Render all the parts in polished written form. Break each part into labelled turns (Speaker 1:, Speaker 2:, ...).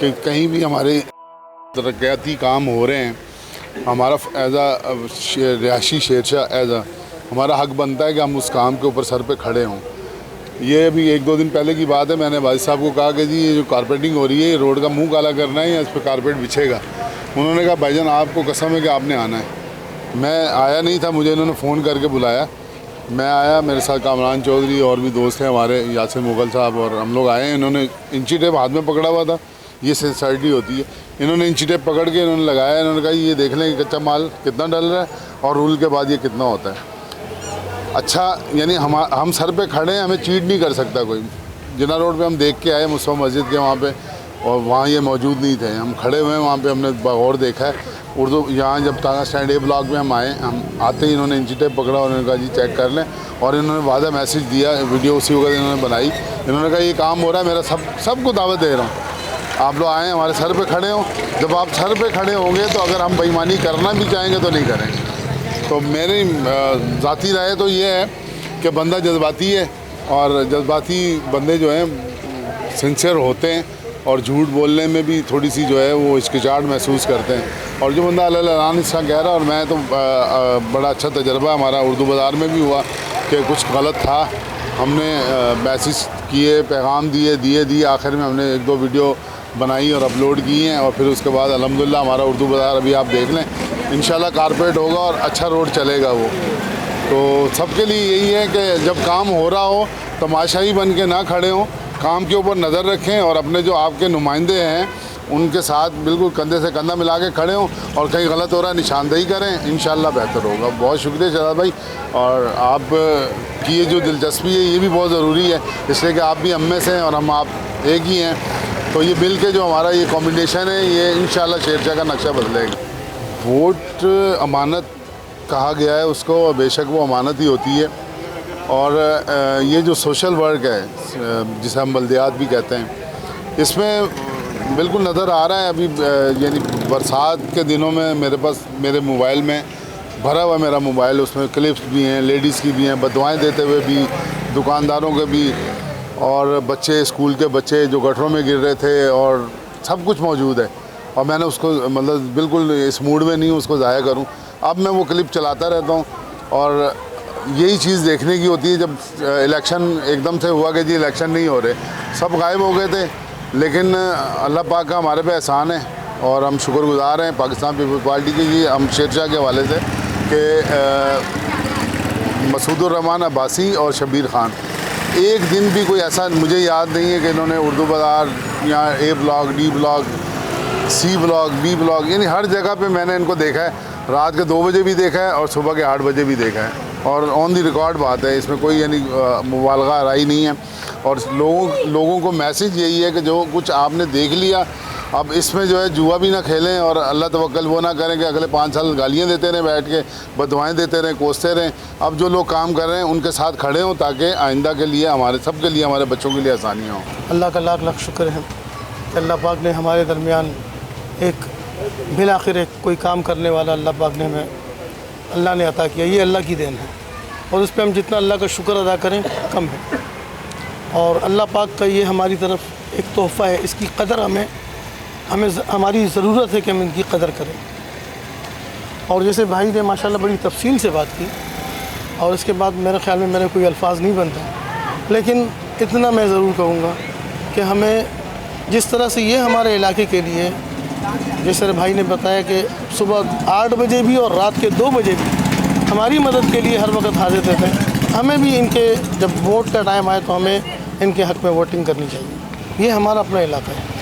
Speaker 1: کہ کہیں بھی ہمارے ترقیاتی کام ہو رہے ہیں، ہمارا ایز اے رہائشی شیرشاہ ہمارا حق بنتا ہے کہ ہم اس کام کے اوپر سر پہ کھڑے ہوں۔ یہ ابھی 1-2 دن پہلے کی بات ہے، میں نے بھائی صاحب کو کہا کہ جی یہ جو کارپیٹنگ ہو رہی ہے، یہ روڈ کا منہ کالا کرنا ہے یا اس پہ کارپیٹ بچھے گا؟ انہوں نے کہا بھائی جان آپ کو قسم ہے کہ آپ نے آنا ہے۔ میں آیا نہیں تھا، مجھے انہوں نے فون کر کے بلایا، میں آیا، میرے ساتھ کامران چودھری اور بھی دوست ہیں ہمارے، یاسر مغل صاحب، اور ہم لوگ آئے ہیں۔ انہوں نے انچی ٹیپ ہاتھ میں پکڑا ہوا تھا، یہ سنسائٹی ہوتی ہے، انہوں نے انچی ٹیپ پکڑ کے انہوں نے لگایا، انہوں نے کہا یہ دیکھ لیں کہ کچا مال کتنا ڈل رہا ہے اور رول کے بعد یہ کتنا ہوتا ہے۔ اچھا یعنی ہم سر پہ کھڑے ہیں، ہمیں چیٹ نہیں کر سکتا کوئی۔ جنا روڈ پہ ہم دیکھ کے آئے مصطفیٰ مسجد کے وہاں پہ، اور وہاں یہ موجود نہیں تھے، ہم کھڑے ہوئے ہیں وہاں پہ، ہم نے بغور دیکھا ہے اردو۔ یہاں جب تانگہ اسٹینڈ اے بلاک میں ہم آئے، ہم آتے ہی انہوں نے انچی ٹیپ پکڑا اور انہوں نے کہا جی چیک کر لیں، اور انہوں نے واضح میسیج دیا، ویڈیو اسی وقت انہوں نے بنائی، انہوں نے کہا یہ کام ہو رہا ہے، میرا سب کو دعوت دے رہا ہوں، آپ لوگ آئیں ہمارے سر پہ کھڑے ہوں۔ جب آپ سر پہ کھڑے ہوں گے تو اگر ہم بے ایمانی کرنا بھی چاہیں گے تو نہیں کریں گے۔ تو میری ذاتی رائے تو یہ ہے کہ بندہ جذباتی ہے، اور جذباتی بندے جو ہیں سنسیئر ہوتے ہیں، اور جھوٹ بولنے میں بھی تھوڑی سی جو ہے وہ ہچکچاہٹ محسوس کرتے ہیں۔ اور جو بندہ اللہ اعلان اس کا کہہ رہا، اور میں تو بڑا اچھا تجربہ ہمارا اردو بازار میں بھی ہوا کہ کچھ غلط تھا، ہم نے میسیج کیے، پیغام دیے، آخر میں ہم نے 1-2 ویڈیو بنائی اور اپلوڈ کی ہیں، اور پھر اس کے بعد الحمدللہ ہمارا اردو بازار ابھی آپ دیکھ لیں انشاءاللہ کارپیٹ ہوگا اور اچھا روڈ چلے گا وہ۔ تو سب کے لیے یہی ہے کہ جب کام ہو رہا ہو تماشائی بن کے نہ کھڑے ہوں، کام کے اوپر نظر رکھیں، اور اپنے جو آپ کے نمائندے ہیں ان کے ساتھ بالکل کندھے سے کندھا ملا کے کھڑے ہوں، اور کہیں غلط ہو رہا ہے نشاندہی کریں، انشاءاللہ بہتر ہوگا۔ بہت شکریہ شہزاد بھائی، اور آپ کی یہ جو دلچسپی ہے یہ بھی بہت ضروری ہے، اس لیے کہ آپ بھی ہم میں سے ہیں اور ہم آپ ایک ہی ہیں، تو یہ مل کے جو ہمارا یہ کمبینیشن ہے یہ انشاءاللہ شیرشاہ کا نقشہ بدلے گا۔ ووٹ امانت کہا گیا ہے اس کو، اور بے شک وہ امانت ہی ہوتی ہے، اور یہ جو سوشل ورک ہے جسے ہم بلدیات بھی کہتے ہیں، اس میں بالکل نظر آ رہا ہے ابھی، یعنی برسات کے دنوں میں میرے پاس میرے موبائل میں بھرا ہوا میرا موبائل، اس میں کلپس بھی ہیں، لیڈیز کی بھی ہیں، بددعائیں دیتے ہوئے بھی، دکانداروں کے بھی، اور بچے اسکول کے بچے جو گٹروں میں گر رہے تھے، اور سب کچھ موجود ہے، اور میں نے اس کو مطلب بالکل اس موڈ میں نہیں اس کو ضائع کروں، اب میں وہ کلپ چلاتا رہتا ہوں۔ اور یہی چیز دیکھنے کی ہوتی ہے جب الیکشن ایک دم سے ہوا کہ جی الیکشن نہیں ہو رہے، سب غائب ہو گئے تھے، لیکن اللہ پاک کا ہمارے پہ احسان ہے، اور ہم شکر گزار ہیں پاکستان پیپلز پارٹی کے، یہ ہم شیرشاہ کے حوالے سے کہ مسعود الرحمان عباسی اور شبیر خان، ایک دن بھی کوئی ایسا مجھے یاد نہیں ہے کہ انہوں نے اردو بازار یا A block, D block, C block, B block, یعنی ہر جگہ پہ میں نے ان کو دیکھا ہے، رات کے 2 بجے بھی دیکھا ہے اور صبح کے 8 بجے بھی دیکھا ہے، اور آن دی ریکارڈ بات ہے، اس میں کوئی یعنی مبالغہ آرائی نہیں ہے۔ اور لوگوں کو میسیج یہی ہے کہ جو کچھ آپ نے دیکھ لیا، اب اس میں جو ہے جوا بھی نہ کھیلیں، اور اللہ توکل وہ نہ کریں کہ اگلے 5 سال گالیاں دیتے رہیں بیٹھ کے، بددعائیں دیتے رہیں، کوستے رہیں۔ اب جو لوگ کام کر رہے ہیں ان کے ساتھ کھڑے ہوں تاکہ آئندہ کے لیے ہمارے سب کے لیے، ہمارے بچوں کے لیے آسانیاں ہوں۔
Speaker 2: اللہ کا لاکھ لاکھ شکر ہے کہ اللہ پاک نے ہمارے درمیان ایک بالآخر ایک کوئی کام کرنے والا اللہ پاک نے ہمیں اللہ نے عطا کیا، یہ اللہ کی دین ہے، اور اس پہ ہم جتنا اللہ کا شکر ادا کریں کم ہے، اور اللہ پاک کا یہ ہماری طرف ایک تحفہ ہے، اس کی قدر ہمیں ہماری ضرورت ہے کہ ہم ان کی قدر کریں۔ اور جیسے بھائی نے ماشاءاللہ بڑی تفصیل سے بات کی، اور اس کے بعد میرے خیال میں میرے کوئی الفاظ نہیں بنتا، لیکن اتنا میں ضرور کہوں گا کہ ہمیں جس طرح سے یہ ہمارے علاقے کے لیے، جیسے بھائی نے بتایا کہ صبح 8 بجے بھی اور رات کے 2 بجے بھی ہماری مدد کے لیے ہر وقت حاضر رہتے ہیں، ہمیں بھی ان کے جب ووٹ کا ٹائم آئے تو ہمیں ان کے حق میں ووٹنگ کرنی چاہیے۔ یہ ہمارا اپنا علاقہ ہے،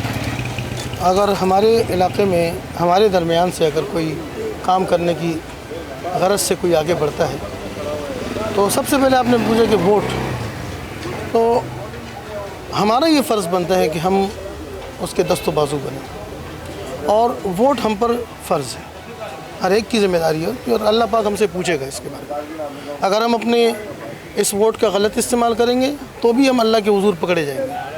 Speaker 2: اگر ہمارے علاقے میں ہمارے درمیان سے اگر کوئی کام کرنے کی غرض سے کوئی آگے بڑھتا ہے تو سب سے پہلے آپ نے پوچھا کہ ووٹ، تو ہمارا یہ فرض بنتا ہے کہ ہم اس کے دست و بازو بنیں، اور ووٹ ہم پر فرض ہے، ہر ایک کی ذمہ داری ہے، اور اللہ پاک ہم سے پوچھے گا اس کے بارے میں۔ اگر ہم اپنے اس ووٹ کا غلط استعمال کریں گے تو بھی ہم اللہ کے حضور پکڑے جائیں گے،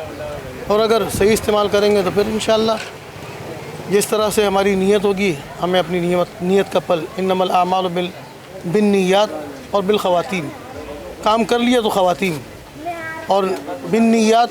Speaker 2: اور اگر صحیح استعمال کریں گے تو پھر انشاءاللہ جس طرح سے ہماری نیت ہوگی، ہمیں اپنی نیت کا پل، انما الاعمال بالنیات اور بالخواتیم، کام کر لیا تو خواتین، اور بالنیات